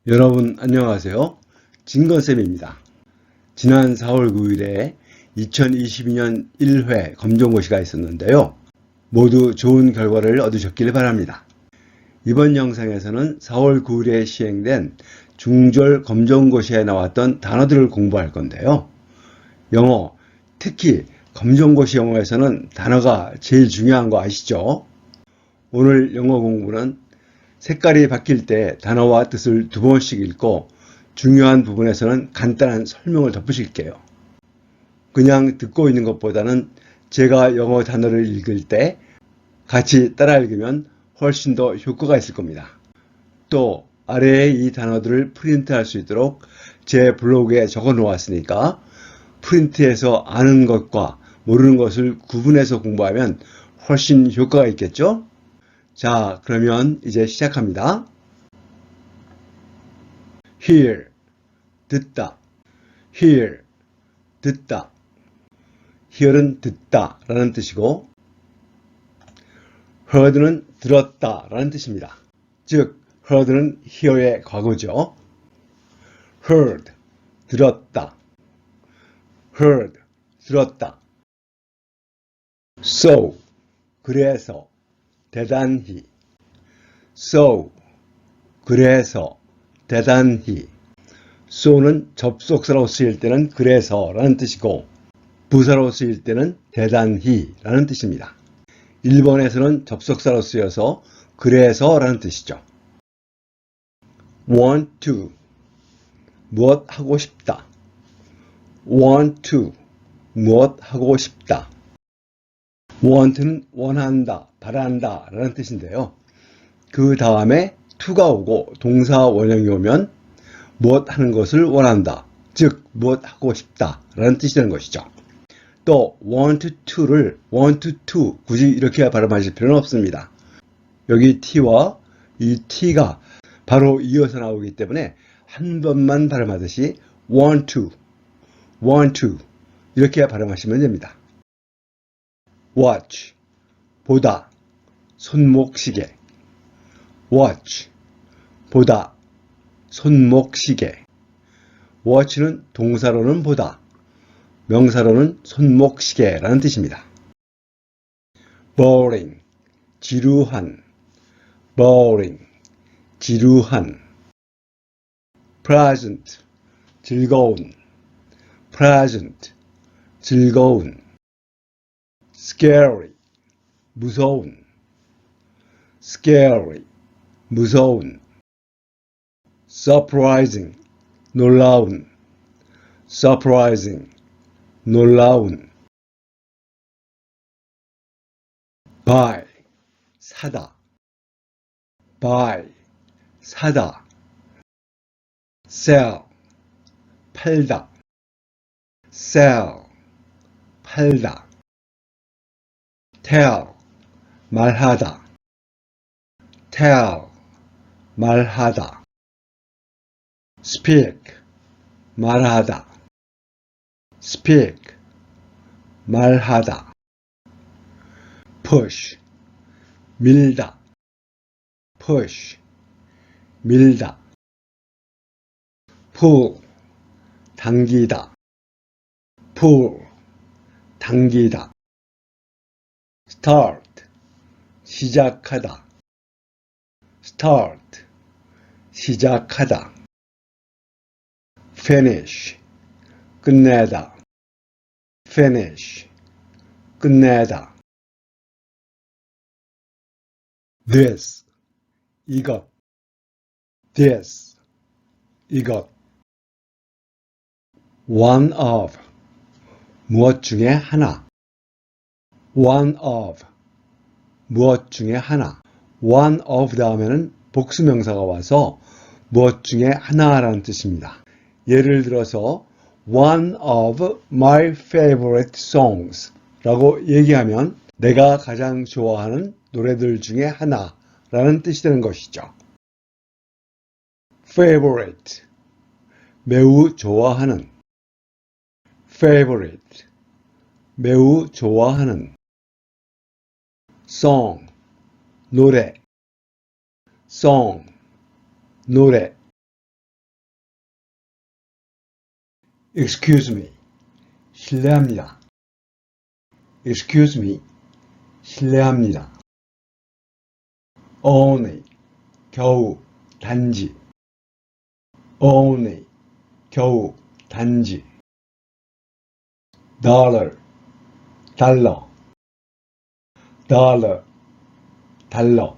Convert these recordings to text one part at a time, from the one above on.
여러분 안녕하세요. 진건쌤입니다. 지난 4월 9일에 2022년 1회 검정고시가 있었는데요. 모두 좋은 결과를 얻으셨길 바랍니다. 이번 영상에서는 4월 9일에 시행된 중졸 검정고시에 나왔던 단어들을 공부할 건데요. 영어, 특히 검정고시 영어에서는 단어가 제일 중요한 거 아시죠? 오늘 영어 공부는 색깔이 바뀔 때 단어와 뜻을 두 번씩 읽고 중요한 부분에서는 간단한 설명을 덧붙일게요. 그냥 듣고 있는 것보다는 제가 영어 단어를 읽을 때 같이 따라 읽으면 훨씬 더 효과가 있을 겁니다. 또 아래에 이 단어들을 프린트할 수 있도록 제 블로그에 적어 놓았으니까 프린트해서 아는 것과 모르는 것을 구분해서 공부하면 훨씬 효과가 있겠죠? 자, 그러면 이제 시작합니다. hear, 듣다. hear, 듣다. hear은 듣다 라는 뜻이고 heard는 들었다 라는 뜻입니다. 즉, heard는 hear의 과거죠. heard, 들었다. heard, 들었다. so, 그래서, 대단히. so, 그래서, 대단히. so는 접속사로 쓰일 때는 그래서 라는 뜻이고 부사로 쓰일 때는 대단히 라는 뜻입니다. 일본에서는 접속사로 쓰여서 그래서 라는 뜻이죠. want to, 무엇 하고 싶다. want to, 무엇 하고 싶다. want는 원한다, 바란다 라는 뜻인데요. 그 다음에 to가 오고 동사 원형이 오면 무엇 하는 것을 원한다, 즉 무엇 하고 싶다 라는 뜻이 되는 것이죠. 또 want to를 want to 굳이 이렇게 발음하실 필요는 없습니다. 여기 t와 이 t가 바로 이어서 나오기 때문에 한 번만 발음하듯이 want to 이렇게 발음하시면 됩니다. watch, 보다, 손목시계. watch, 보다, 손목시계. watch는 동사로는 보다, 명사로는 손목시계라는 뜻입니다. boring, 지루한. boring, 지루한. pleasant, 즐거운. pleasant, 즐거운. scary, 무서운. scary, 무서운. surprising, 놀라운. surprising, 놀라운. buy, 사다. buy, 사다. sell, 팔다. sell, 팔다. tell, 말하다. tell, 말하다. speak, 말하다. speak, 말하다. push, 밀다. push, 밀다. pull, 당기다. pull, 당기다. start, 시작하다. start, 시작하다. finish, 끝내다. finish, 끝내다. this, 이것. this, 이것. one of, 무엇 중에 하나. one of, 무엇 중에 하나. one of 다음에는 복수명사가 와서 무엇 중에 하나라는 뜻입니다. 예를 들어서 one of my favorite songs 라고 얘기하면 내가 가장 좋아하는 노래들 중에 하나라는 뜻이 되는 것이죠. favorite, 매우 좋아하는. favorite, 매우 좋아하는. song, 노래. song, 노래. Excuse me. 실례합니다. Excuse me. 실례합니다. Only. 겨우, 단지. Only. 겨우, 단지. Dollar. 달러. Dollar. 달러.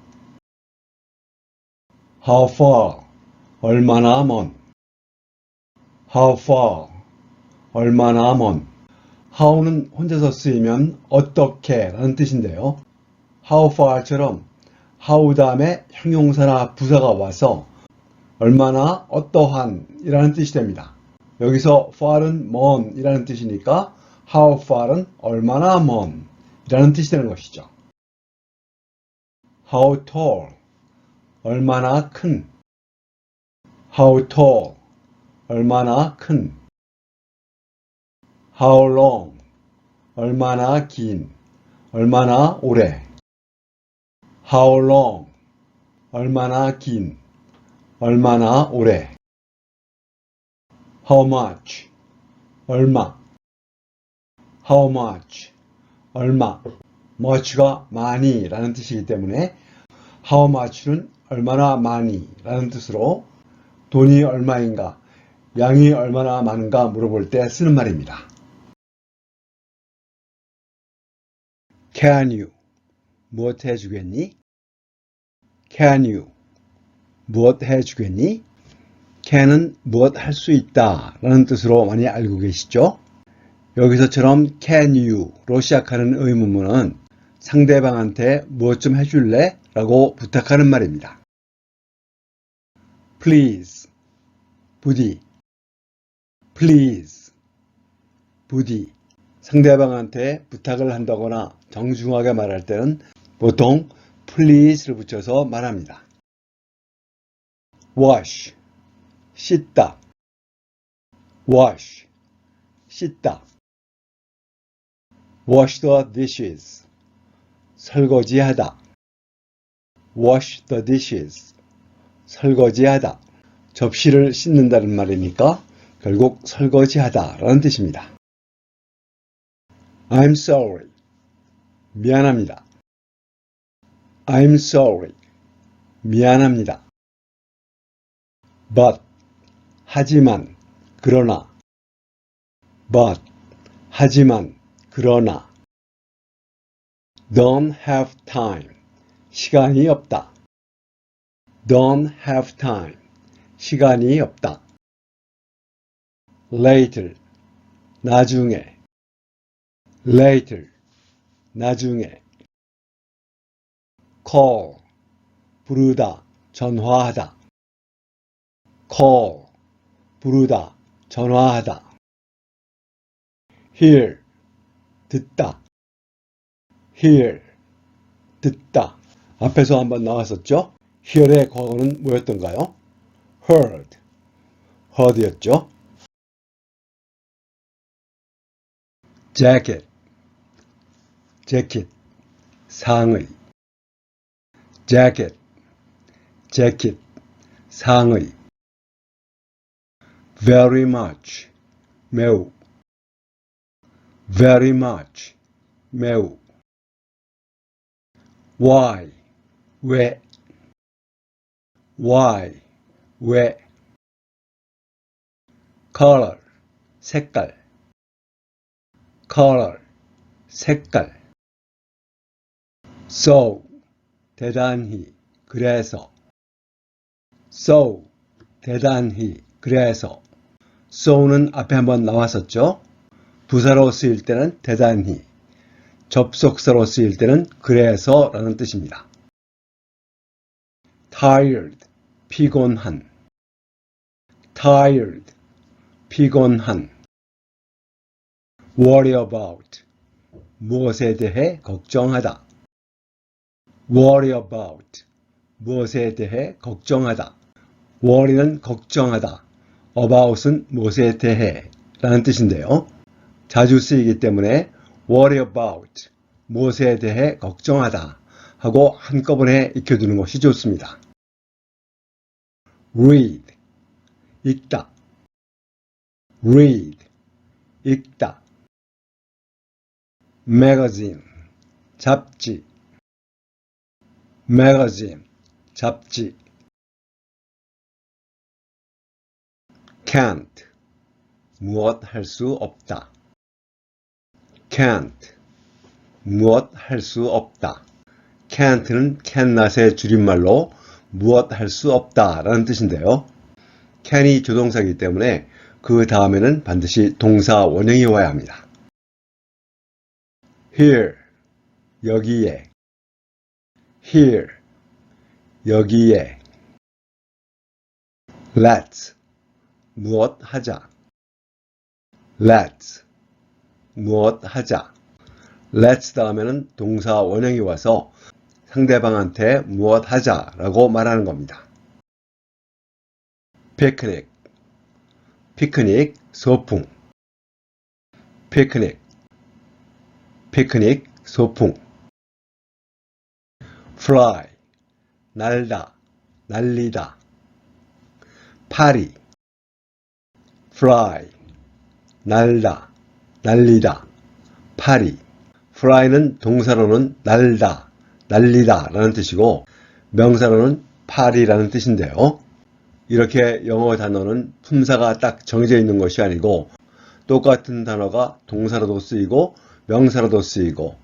How far? 얼마나 먼. How far? 얼마나 먼. how는 혼자서 쓰이면 어떻게 라는 뜻인데요. how far처럼 how 다음에 형용사나 부사가 와서 얼마나 어떠한 이라는 뜻이 됩니다. 여기서 far은 먼 이라는 뜻이니까 how far은 얼마나 먼 이라는 뜻이 되는 것이죠. how tall 얼마나 큰. how tall 얼마나 큰. how long 얼마나 긴, 얼마나 오래. how long 얼마나 긴, 얼마나 오래. how much 얼마. how much 얼마. much가 많이 라는 뜻이기 때문에 how much는 얼마나 많이 라는 뜻으로 돈이 얼마인가, 양이 얼마나 많은가 물어볼 때 쓰는 말입니다. Can you? 무엇 해주겠니? Can you? 무엇 해주겠니? can은 무엇 할 수 있다 라는 뜻으로 많이 알고 계시죠? 여기서처럼 can you로 시작하는 의문문은 상대방한테 무엇 좀 해줄래? 라고 부탁하는 말입니다. Please. 부디. Please. 부디. 상대방한테 부탁을 한다거나 정중하게 말할 때는 보통 please를 붙여서 말합니다. wash, 씻다. wash, 씻다. wash the dishes, 설거지하다. wash the dishes, 설거지하다. 접시를 씻는다는 말이니까 결국 설거지하다 라는 뜻입니다. I'm sorry. 미안합니다. I'm sorry. 미안합니다. But. 하지만. 그러나. But. 하지만. 그러나. Don't have time. 시간이 없다. Don't have time. 시간이 없다. Later. 나중에. Later. 나중에. Call. 부르다. 전화하다. Call. 부르다. 전화하다. Hear. 듣다. Hear. 듣다. 앞에서 한번 나왔었죠? Hear의 과거는 뭐였던가요? Heard. Heard였죠? Jacket. 재킷, 상의. jacket, 재킷, 상의. very much, 매우. very much, 매우. why, 왜. why, 왜. color, 색깔. color, 색깔. so, 대단히, 그래서. so, 대단히, 그래서. so는 앞에 한번 나왔었죠. 부사로 쓰일 때는 대단히, 접속사로 쓰일 때는 그래서 라는 뜻입니다. tired, 피곤한. tired, 피곤한. worry about, 무엇에 대해 걱정하다. worry about, 무엇에 대해 걱정하다. worry는 걱정하다. about은 무엇에 대해 라는 뜻인데요. 자주 쓰이기 때문에 worry about, 무엇에 대해 걱정하다 하고 한꺼번에 익혀두는 것이 좋습니다. read, 읽다. read, 읽다. magazine, 잡지. magazine, 잡지. can't, 무엇 할 수 없다. can't, 무엇 할 수 없다. can't는 cannot의 줄임말로 무엇 할 수 없다 라는 뜻인데요. can이 조동사이기 때문에 그 다음에는 반드시 동사 원형이 와야 합니다. here, 여기에. here, 여기에. let's, 무엇 하자. let's, 무엇 하자. let's 다음에는 동사 원형이 와서 상대방한테 무엇 하자라고 말하는 겁니다. 피크닉, 피크닉, 소풍. 피크닉, 피크닉, 소풍. fly, 날다, 날리다. 파리, fly, 날다, 날리다. 파리. fly는 동사로는 날다, 날리다 라는 뜻이고 명사로는 파리라는 뜻인데요. 이렇게 영어 단어는 품사가 딱 정해져 있는 것이 아니고 똑같은 단어가 동사로도 쓰이고 명사로도 쓰이고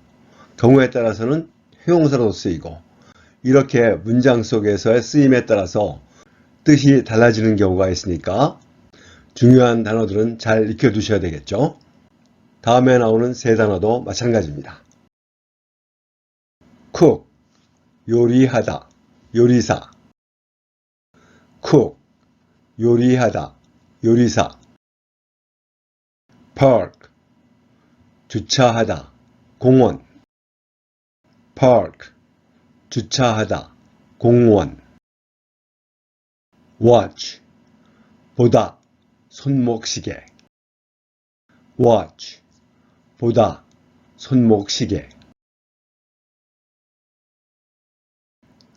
경우에 따라서는 형용사로도 쓰이고 이렇게 문장 속에서의 쓰임에 따라서 뜻이 달라지는 경우가 있으니까 중요한 단어들은 잘 익혀두셔야 되겠죠. 다음에 나오는 세 단어도 마찬가지입니다. cook, 요리하다, 요리사. cook, 요리하다, 요리사. park, 주차하다, 공원. park, 주차하다, 공원. watch, 보다, 손목시계. watch, 보다, 손목시계.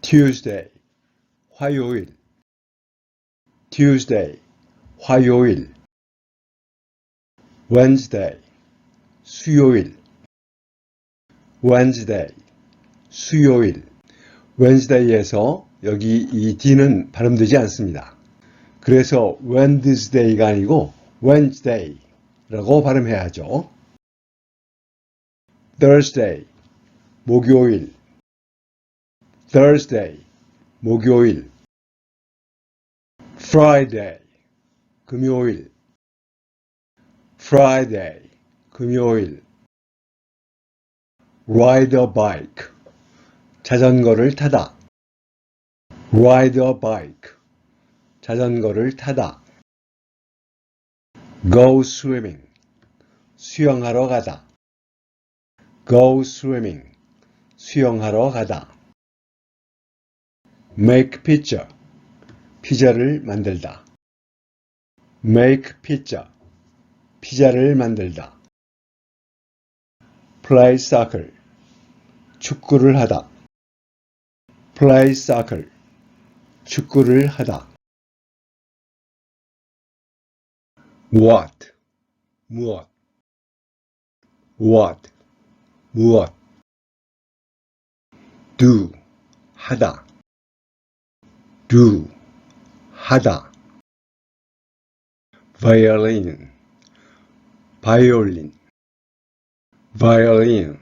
Tuesday, 화요일. Tuesday, 화요일. Wednesday, 수요일. Wednesday, 수요일. Wednesday에서 여기 이 D는 발음되지 않습니다. 그래서 Wednesday가 아니고 Wednesday라고 발음해야죠. Thursday, 목요일. Thursday, 목요일. Friday, 금요일. Friday, 금요일. Ride a bike, 자전거를 타다. Ride a bike, 자전거를 타다. Go swimming, 수영하러 가다. Go swimming, 수영하러 가다. Make pizza, 피자를 만들다. Make pizza, 피자를 만들다. Play soccer, 축구를 하다. Play soccer, 축구를 하다. What, 무엇. What, 무엇. Do, 하다. Do, 하다. Violin, 바이올린. Violin,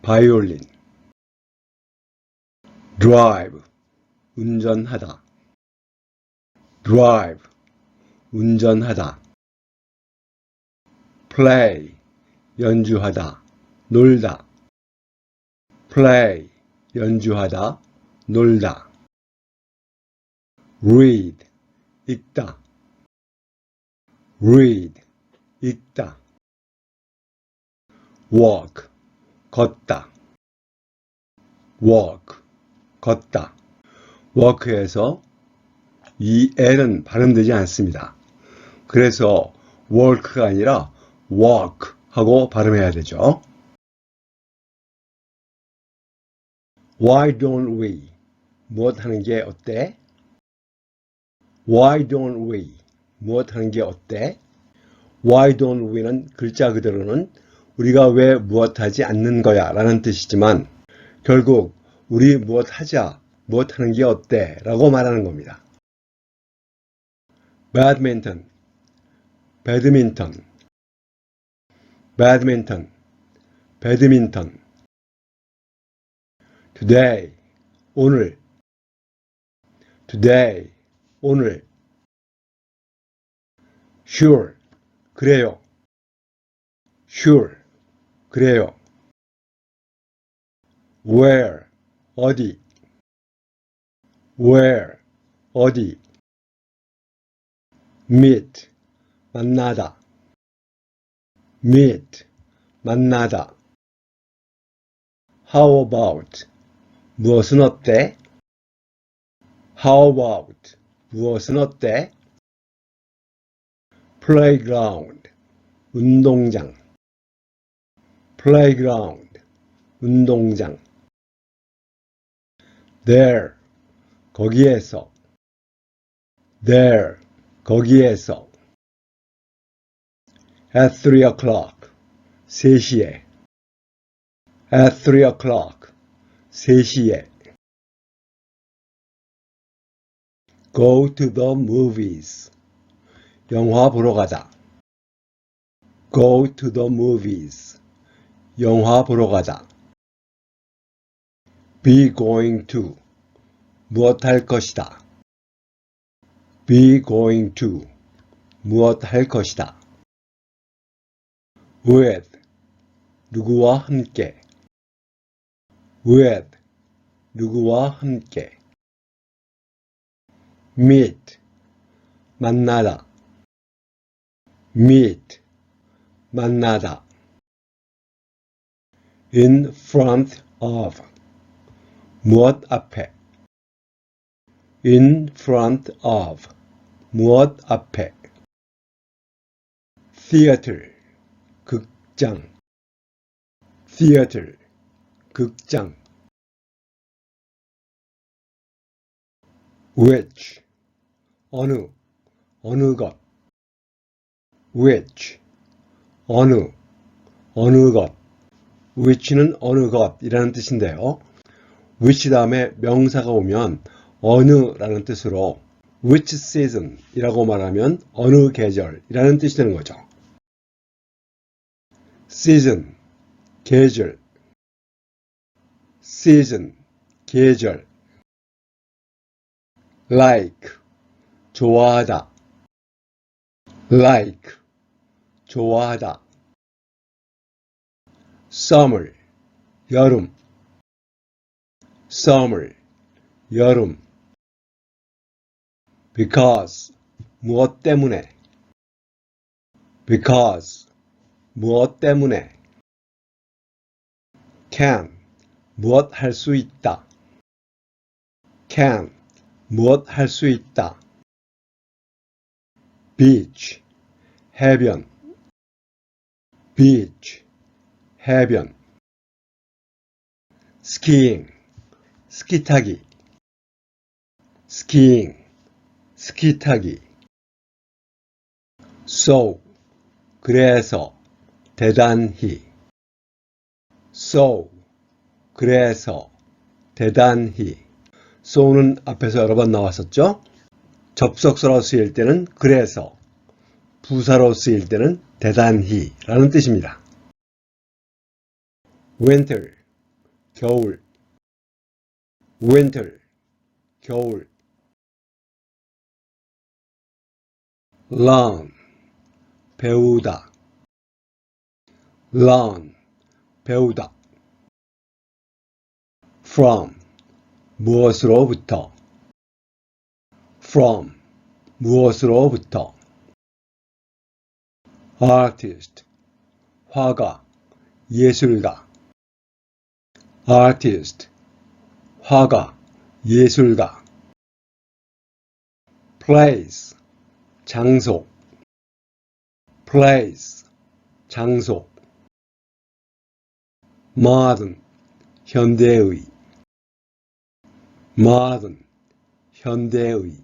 바이올린. Drive, 운전하다. Drive, 운전하다. Play, 연주하다, 놀다. Play, 연주하다, 놀다. Read, 읽다. Read, 읽다. Walk, 걷다. Walk, 걷다. walk에서 이 L은 발음되지 않습니다. 그래서 walk가 아니라 walk 하고 발음해야 되죠. Why don't we? 무엇 하는 게 어때? Why don't we? 무엇 하는 게 어때? Why don't we는 글자 그대로는 우리가 왜 무엇하지 않는 거야 라는 뜻이지만 결국 우리 무엇하자, 무엇하는 게 어때 라고 말하는 겁니다. badminton, 배드민턴, badminton, 배드민턴. today, 오늘, today, 오늘. sure, 그래요. sure, 그래요. where, 어디. where, 어디. meet, 만나다. meet, 만나다. how about, 무엇은 어때? how about, 무엇은 어때? playground, 운동장. playground, 운동장. there, 거기에서. there, 거기에서. at 3 o'clock, 3시에. at 3 o'clock, 3시에. go to the movies, 영화 보러 가자. go to the movies, 영화 보러 가자. be going to, 무엇 할 것이다. be going to, 무엇 할 것이다. with, 누구와 함께. with, 누구와 함께. meet, 만나다. meet, 만나다. in front of, 무엇 앞에. in front of, 무엇 앞에. theater, 극장. theater, 극장. which, 어느, 어느 것. which, 어느, 어느 것. which는 어느 것이라는 뜻인데요. which 다음에 명사가 오면 어느라는 뜻으로 which season 이라고 말하면 어느 계절이라는 뜻이 되는 거죠. season, 계절. season, 계절. like, 좋아하다. like, 좋아하다. summer, 여름. summer, 여름. because, 무엇 때문에. because, 무엇 때문에. can, 무엇 할 수 있다. can, 무엇 할 수 있다. beach, 해변. beach, 해변. skiing, 스키 타기. skiing, 스키 타기. so, 그래서, 대단히. so, 그래서, 대단히. so는 앞에서 여러 번 나왔었죠? 접속사로 쓰일 때는 그래서, 부사로 쓰일 때는 대단히 라는 뜻입니다. winter, 겨울. winter, 겨울. learn, 배우다. learn, 배우다. from, 무엇으로부터. from, 무엇으로부터. artist, 화가, 예술가. artist, 화가, 예술가. place, 장소. place, 장소. modern, 현대의. modern, 현대의.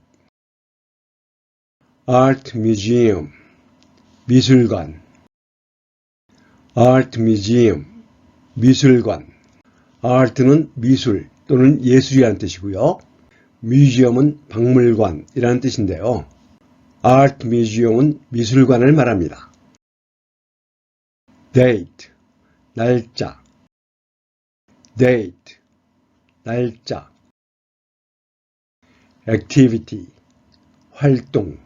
art museum, 미술관. Art Museum, 미술관. Art는 미술 또는 예술이라는 뜻이고요. Museum은 박물관이라는 뜻인데요. Art Museum은 미술관을 말합니다. Date, 날짜. Date, 날짜. Activity, 활동.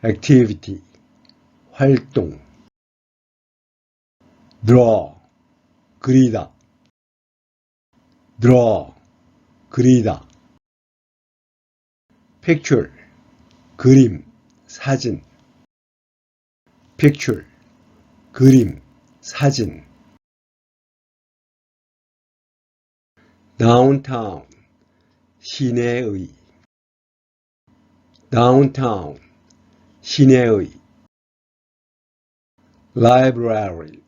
Activity, 활동. Draw, 그리다. Draw, 그리다. Picture, 그림, 사진. Picture, 그림, 사진. Downtown, 시내의. Downtown, 시내의. Library,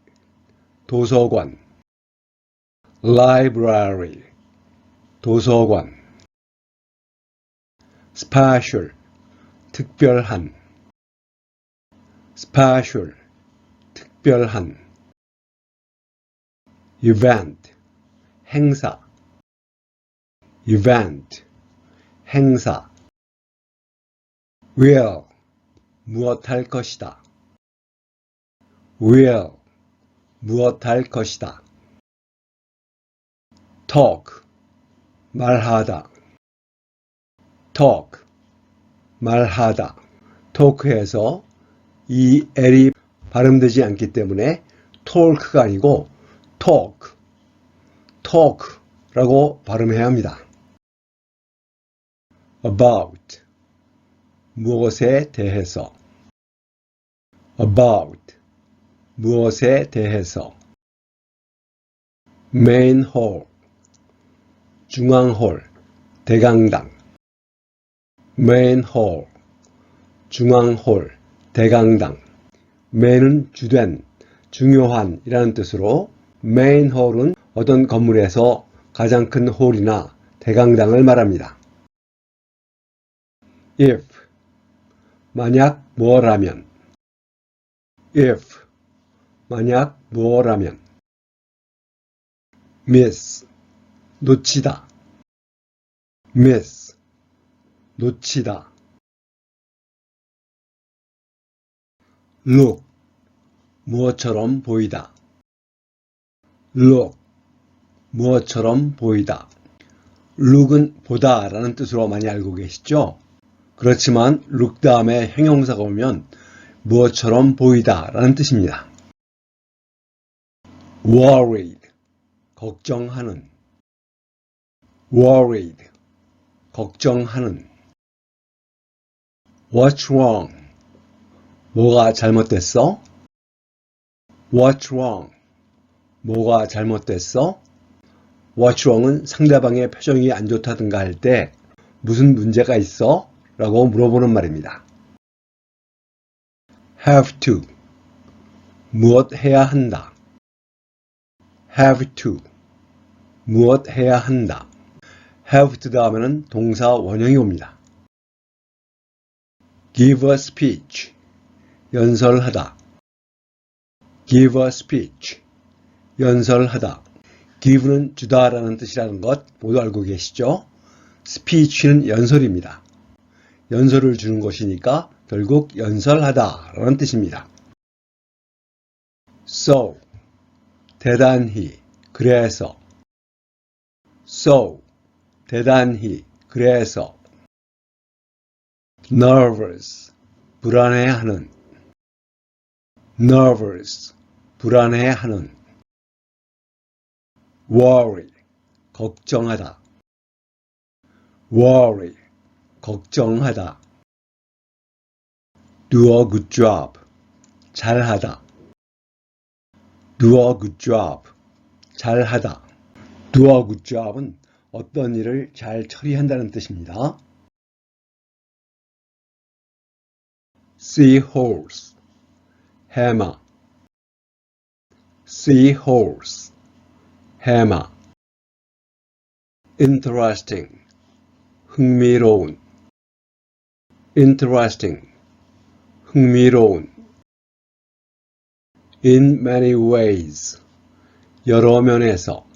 도서관. Library, 도서관. Special, 특별한. Special, 특별한. Event, 행사. Event, 행사. Will, 무엇할 것이다. Will, 무엇할 것이다. Talk, 말하다. Talk, 말하다. talk에서 이 L이 발음되지 않기 때문에 talk가 아니고 talk, talk라고 발음해야 합니다. About, 무엇에 대해서. About, 무엇에 대해서. Main hall, 중앙홀, 대강당. Main hall, 중앙홀, 대강당. main은 주된, 중요한 이라는 뜻으로 main hall은 어떤 건물에서 가장 큰 홀이나 대강당을 말합니다. if, 만약 뭐라면. if, 만약 뭐라면. miss, 놓치다. miss, 놓치다. look, 무엇처럼 보이다. look, 무엇처럼 보이다. look은 보다 라는 뜻으로 많이 알고 계시죠? 그렇지만 look 다음에 형용사가 오면 무엇처럼 보이다 라는 뜻입니다. worried, 걱정하는. worried, 걱정하는. What's wrong? 뭐가 잘못됐어? What's wrong? 뭐가 잘못됐어? What's wrong은 상대방의 표정이 안 좋다든가 할 때 무슨 문제가 있어? 라고 물어보는 말입니다. have to, 무엇 해야 한다. have to, 무엇 해야 한다. have to 다음에는 동사 원형이 옵니다. give a speech, 연설하다. give a speech, 연설하다. give는 주다 라는 뜻이라는 것 모두 알고 계시죠? speech는 연설입니다. 연설을 주는 것이니까 결국 연설하다 라는 뜻입니다. so, 대단히, 그래서. so, 대단히, 그래서. nervous, 불안해하는. nervous, 불안해하는. worry, 걱정하다. worry, 걱정하다. do a good job, 잘하다. do a good job, 잘하다. do a good job은 어떤 일을 잘 처리한다는 뜻입니다. seahorse, 해마. seahorse, 해마. interesting, 흥미로운. interesting, 흥미로운. In many ways, 여러 면에서.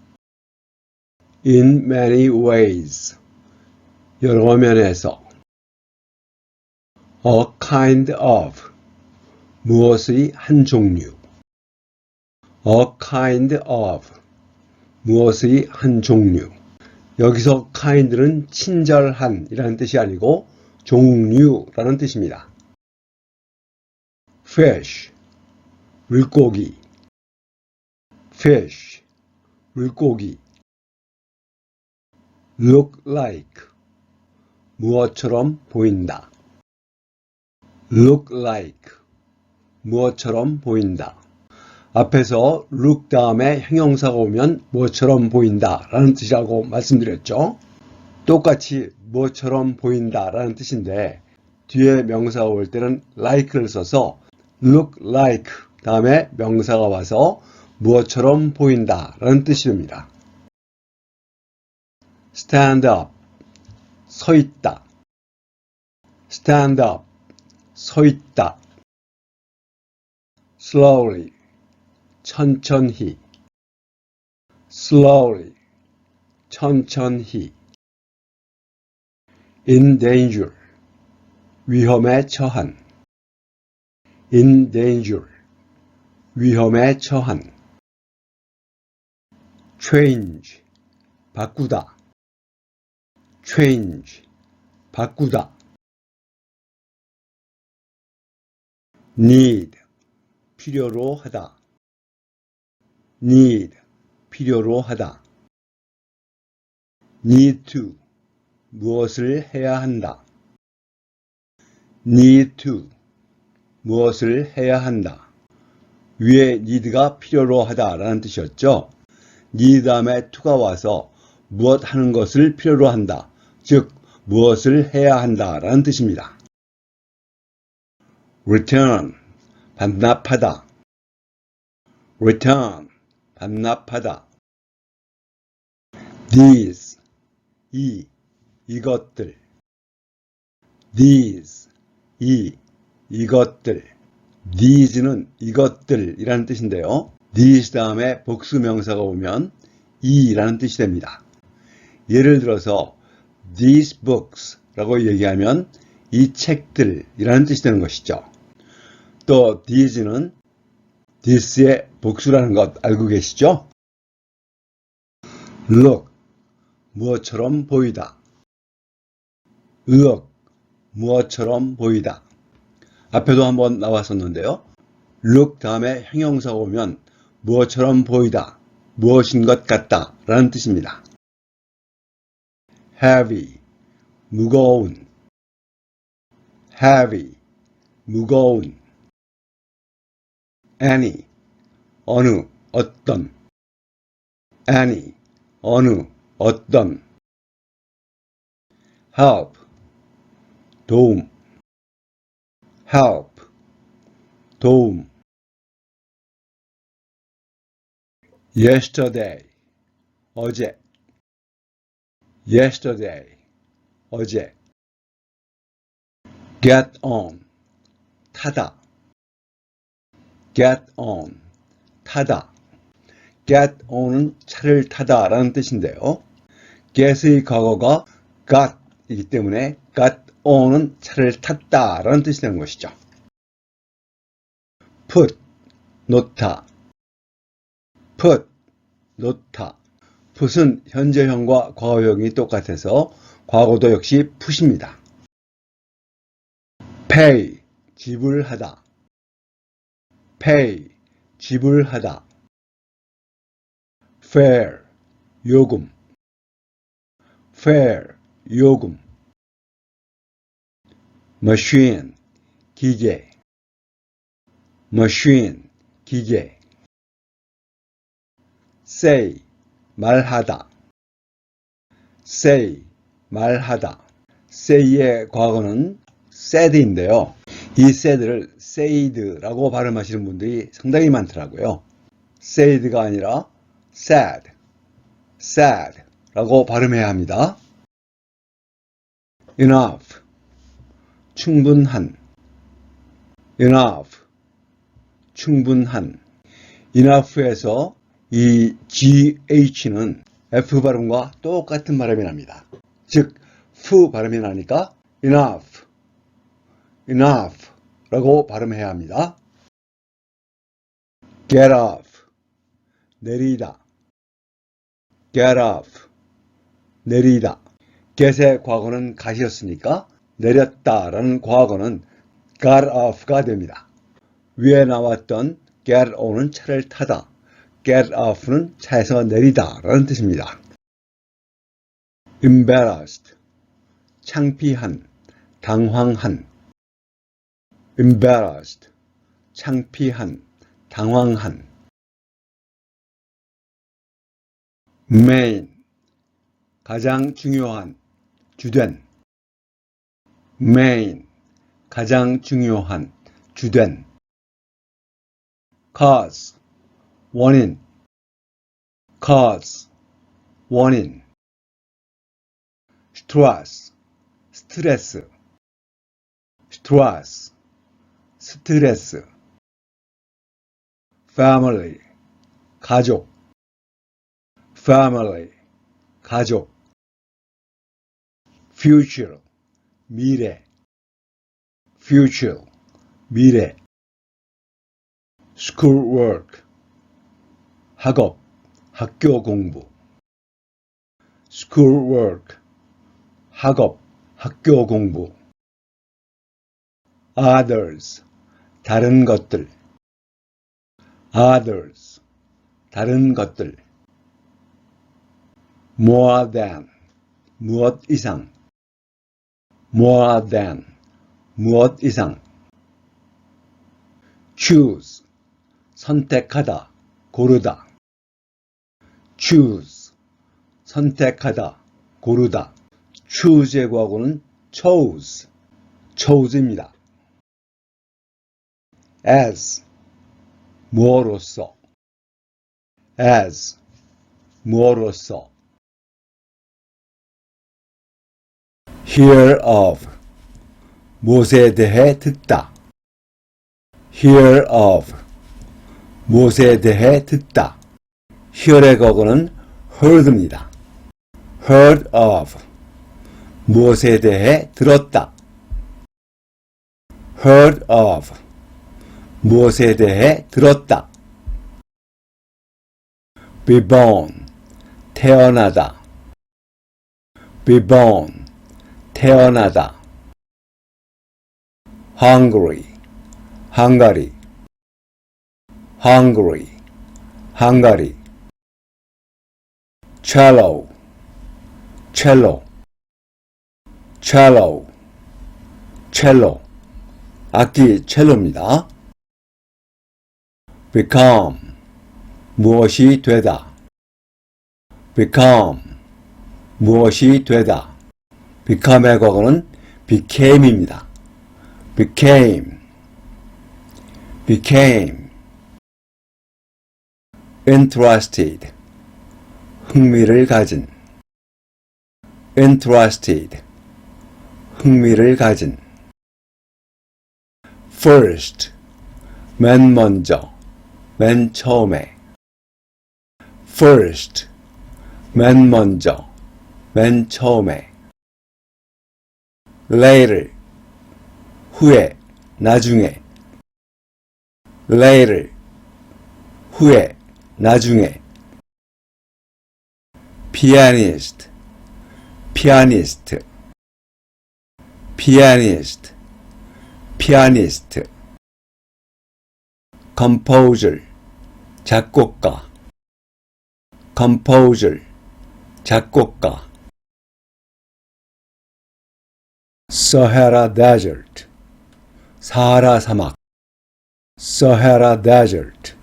In many ways, 여러 면에서. A kind of, 무엇의 한 종류. A kind of, 무엇의 한 종류. 여기서 kind는 친절한 이라는 뜻이 아니고 종류라는 뜻입니다. fish, 물고기. fish, 물고기. look like, 무엇처럼 보인다. look like, 무엇처럼 보인다. 앞에서 look 다음에 형용사가 오면 무엇처럼 보인다 라는 뜻이라고 말씀드렸죠. 똑같이 무엇처럼 보인다 라는 뜻인데 뒤에 명사가 올 때는 like를 써서 look like 다음에 명사가 와서 무엇처럼 보인다 라는 뜻이 됩니다. stand up, 서 있다. stand up, 서 있다. slowly, 천천히. slowly, 천천히. in danger, 위험에 처한. in danger, 위험에 처한. change, 바꾸다. change, 바꾸다. need, 필요로 하다. need, 필요로 하다. need to, 무엇을 해야 한다. need to, 무엇을 해야 한다. 위에 need가 필요로 하다 라는 뜻이었죠. need 다음에 to가 와서 무엇 하는 것을 필요로 한다. 즉 무엇을 해야 한다 라는 뜻입니다. return, 반납하다. return, 반납하다. these, 이것들. these, 이것들. these는 이것들이라는 뜻인데요. these 다음에 복수 명사가 오면 이라는 뜻이 됩니다. 예를 들어서 these books 라고 얘기하면 이 책들이라는 뜻이 되는 것이죠. 또 these는 this의 복수라는 것 알고 계시죠? look, 무엇처럼 보이다. look, 무엇처럼 보이다. 앞에도 한번 나왔었는데요. look 다음에 형용사가 오면 무엇처럼 보이다, 무엇인 것 같다 라는 뜻입니다. heavy, 무거운. heavy, 무거운. any, 어느, 어떤. any, 어느, 어떤. help, 도움. help, 도움. yesterday, 어제. yesterday, 어제. get on, 타다. get on, 타다. get on은 차를 타다 라는 뜻인데요. get의 과거가 got 이기 때문에 got on은 차를 탔다 라는 뜻이 되는 것이죠. put, 놓다. put, 놓다. put은 현재형과 과거형이 똑같아서 과거도 역시 put입니다. pay, 지불하다. pay, 지불하다. fare, 요금. fare, 요금. machine, 기계. machine, 기계. say, 말하다. say, 말하다. say의 과거는 said인데요. 이 said를 said라고 발음하시는 분들이 상당히 많더라고요. said가 아니라 sad, sad라고 발음해야 합니다. enough, 충분한. enough, 충분한. enough에서 이 GH는 F 발음과 똑같은 발음이 납니다. 즉, F 발음이 나니까 enough, enough 라고 발음해야 합니다. get off, 내리다. get off, 내리다. get의 과거는 got이었으니까 내렸다라는 과거는 got off가 됩니다. 위에 나왔던 get on은 차를 타다, get off는 차에서 내리다 라는 뜻입니다. embarrassed, 창피한, 당황한. embarrassed, 창피한, 당황한. main, 가장 중요한, 주된. main, 가장 중요한, 주된. cause, 원인. cause, 원인. stress, 스트레스. stress, 스트레스. family, 가족. family, 가족. future, 미래. future, 미래. schoolwork, 학업, 학교 공부. schoolwork, 학업, 학교 공부. others, 다른 것들. others, 다른 것들. more than, 무엇 이상. more than, 무엇 이상. choose, 선택하다, 고르다. choose, 선택하다, 고르다. choose의 과거는 chose, chose입니다. as, 무엇으로써. as, 무엇으로써. hear of, 무엇에 대해 듣다. hear of, 무엇에 대해 듣다. hear의 과거는 heard입니다. heard of, 무엇에 대해 들었다. heard of, 무엇에 대해 들었다. be born, 태어나다. be born, 태어나다. hungry, 헝가리. hungry, 헝가리. cello, cello, cello, cello. 악기 첼로입니다. become, 무엇이 되다. become, 무엇이 되다. become의 과거는 became입니다. became, became. interested, 흥미를 가진. interested, 흥미를 가진. first, 맨 먼저, 맨 처음에. first, 맨 먼저, 맨 처음에. later, 후에, 나중에. later, 후에, 나중에. pianist, pianist, pianist, pianist. composer, 작곡가. composer, 작곡가. Sahara Desert, 사하라 사막. Sahara Desert,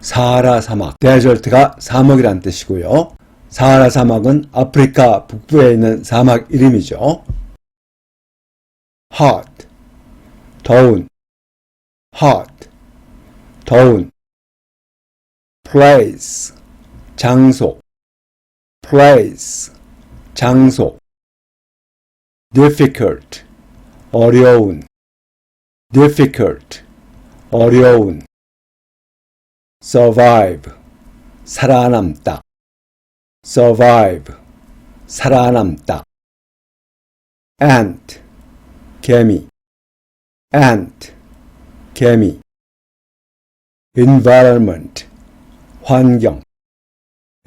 사하라 사막. desert가 사막이란 뜻이고요. 사하라 사막은 아프리카 북부에 있는 사막 이름이죠. hot, 더운. hot, 더운. place, 장소. place, 장소. difficult, 어려운. difficult, 어려운. survive, 살아남다. survive, 살아남다. ant, 개미. ant, 개미. environment, 환경.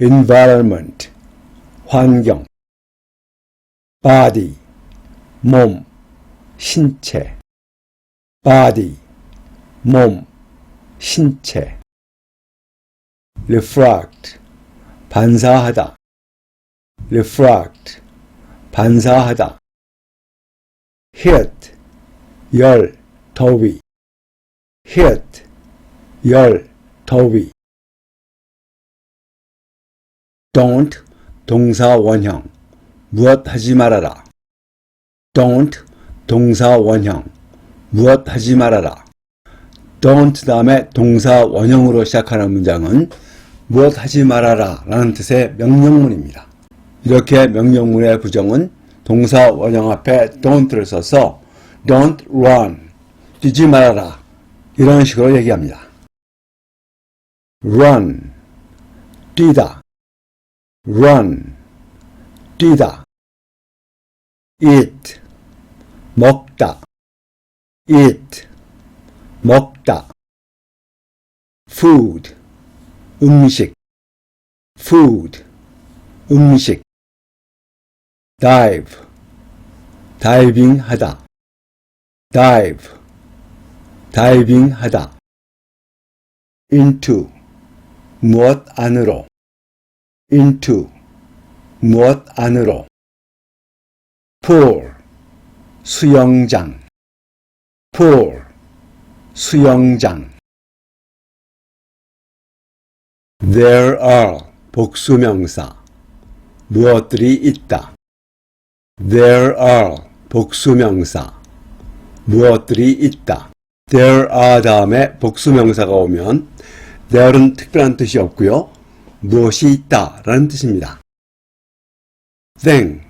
environment, 환경. body, 몸, 신체. body, 몸, 신체. refract, 반사하다. refract, 반사하다. heat, 열, 더위. heat, 열, 더위. don't, 동사 원형, 무엇 하지 말아라. don't, 동사 원형, 무엇 하지 말아라. don't 다음에 동사 원형으로 시작하는 문장은 무엇 하지 말아라 라는 뜻의 명령문입니다. 이렇게 명령문의 부정은 동사 원형 앞에 don't를 써서 don't run, 뛰지 말아라 이런 식으로 얘기합니다. run, 뛰다. run, 뛰다. eat, 먹다. eat, 먹다. food, 음식. food, 음식. dive, 다이빙 하다. dive, 다이빙 하다. into, 무엇 안으로. into, 무엇 안으로. pool, 수영장. pool, 수영장. There are, 복수명사. 무엇들이 있다. There are, 복수명사. 무엇들이 있다. There are 다음에 복수명사가 오면 there은 특별한 뜻이 없고요. 무엇이 있다 라는 뜻입니다. thing,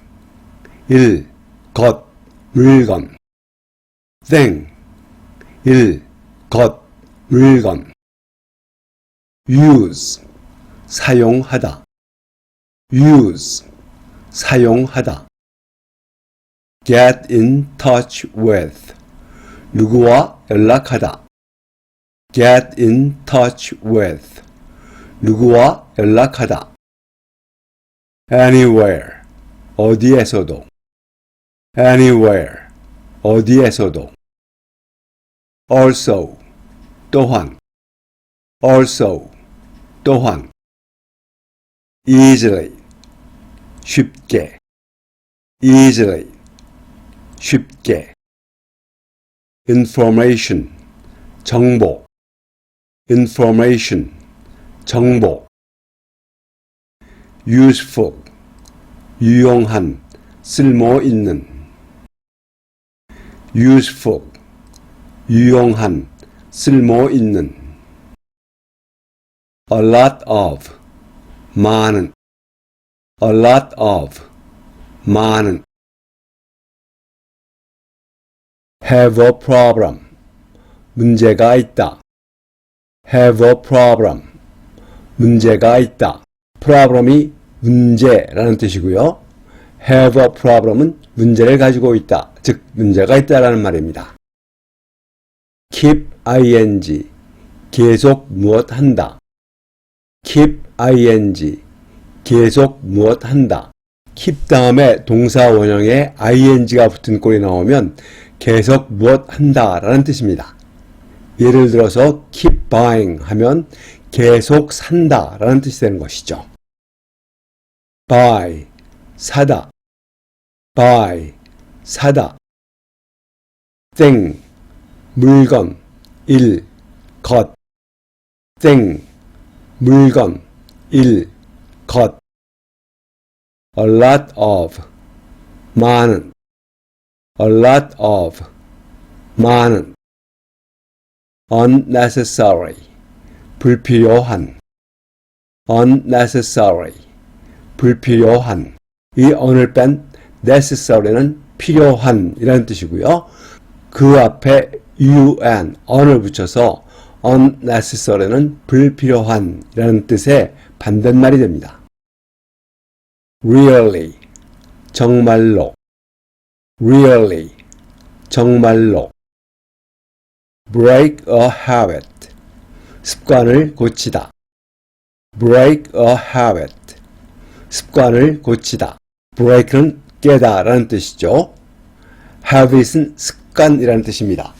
일, 것, 물건. thing, 일, 것, 물건. use, 사용하다. use, 사용하다. get in touch with, 누구와 연락하다. get in touch with, 누구와 연락하다. anywhere, 어디에서도. anywhere, 어디에서도. also, 또한. also, 또한. easily, 쉽게. easily, 쉽게. information, 정보. information, 정보. useful, 유용한, 쓸모있는. useful, 유용한, 쓸모있는. a lot of, 많은. a lot of, 많은. have a problem, 문제가 있다. have a problem, 문제가 있다. problem이 문제라는 뜻이고요. have a problem은 문제를 가지고 있다. 즉 문제가 있다라는 말입니다. keep ing, 계속 무엇 한다. keep ing, 계속 무엇 한다. keep 다음에 동사 원형에 ing가 붙은 꼴이 나오면 계속 무엇 한다 라는 뜻입니다. 예를 들어서 keep buying 하면 계속 산다 라는 뜻이 되는 것이죠. buy, 사다. buy, 사다. thing, 물건, 일, 것. thing, 물건, 일, 것. a lot of, 많은. a lot of, 많은. unnecessary, 불필요한. unnecessary, 불필요한. 이 on을 뺀 necessary는 필요한 이라는 뜻이고요. 그 앞에 on을 붙여서 unnecessary는 불필요한 이라는 뜻의 반대말이 됩니다. really, 정말로, really, 정말로. break a habit, 습관을 고치다. break a habit, 습관을 고치다. break는 깨다 라는 뜻이죠. habit은 습관이라는 뜻입니다.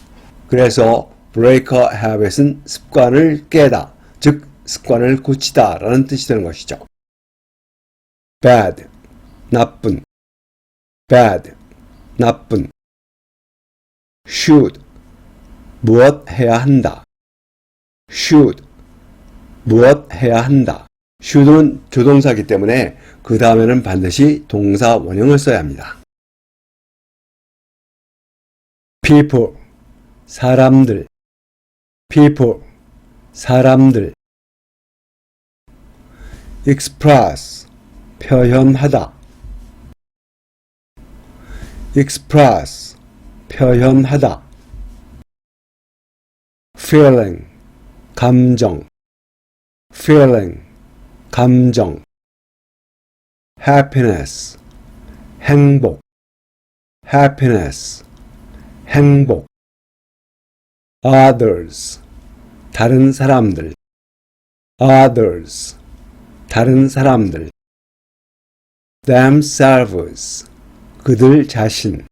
그래서 break a habit은 습관을 깨다, 즉 습관을 고치다 라는 뜻이 되는 것이죠. bad, 나쁜, bad, 나쁜. should, 무엇 해야 한다. should, 무엇 해야 한다. should는 조동사이기 때문에 그 다음에는 반드시 동사 원형을 써야 합니다. people, 사람들, people, 사람들. express, 표현하다. express, 표현하다. feeling, 감정. feeling, 감정. happiness, 행복. happiness, 행복. others, 다른 사람들. others, 다른 사람들. themselves, 그들 자신.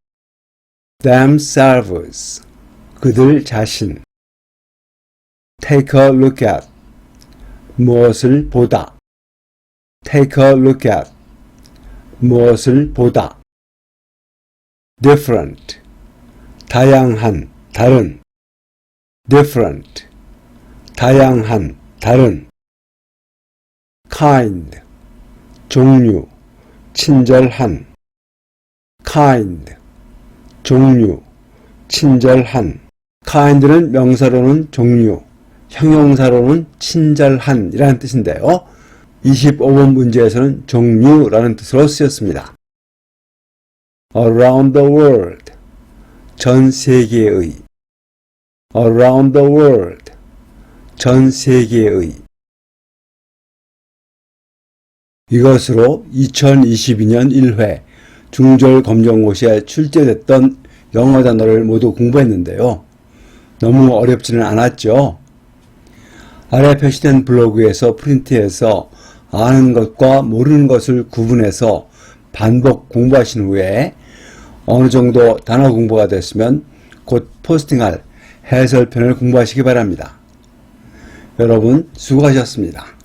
themselves, 그들 자신. take a look at, 무엇을 보다. take a look at, 무엇을 보다. different, 다양한, 다른. different, 다양한, 다른. kind, 종류, 친절한. kind, 종류, 친절한. kind는 명사로는 종류, 형용사로는 친절한 이라는 뜻인데요. 25번 문제에서는 종류라는 뜻으로 쓰였습니다. around the world, 전 세계의. around the world, 전 세계의. 이것으로 2022년 1회 중졸 검정고시에 출제됐던 영어 단어를 모두 공부했는데요. 너무 어렵지는 않았죠? 아래 표시된 블로그에서 프린트해서 아는 것과 모르는 것을 구분해서 반복 공부하신 후에 어느 정도 단어 공부가 됐으면 곧 포스팅할 해설편을 공부하시기 바랍니다. 여러분 수고하셨습니다.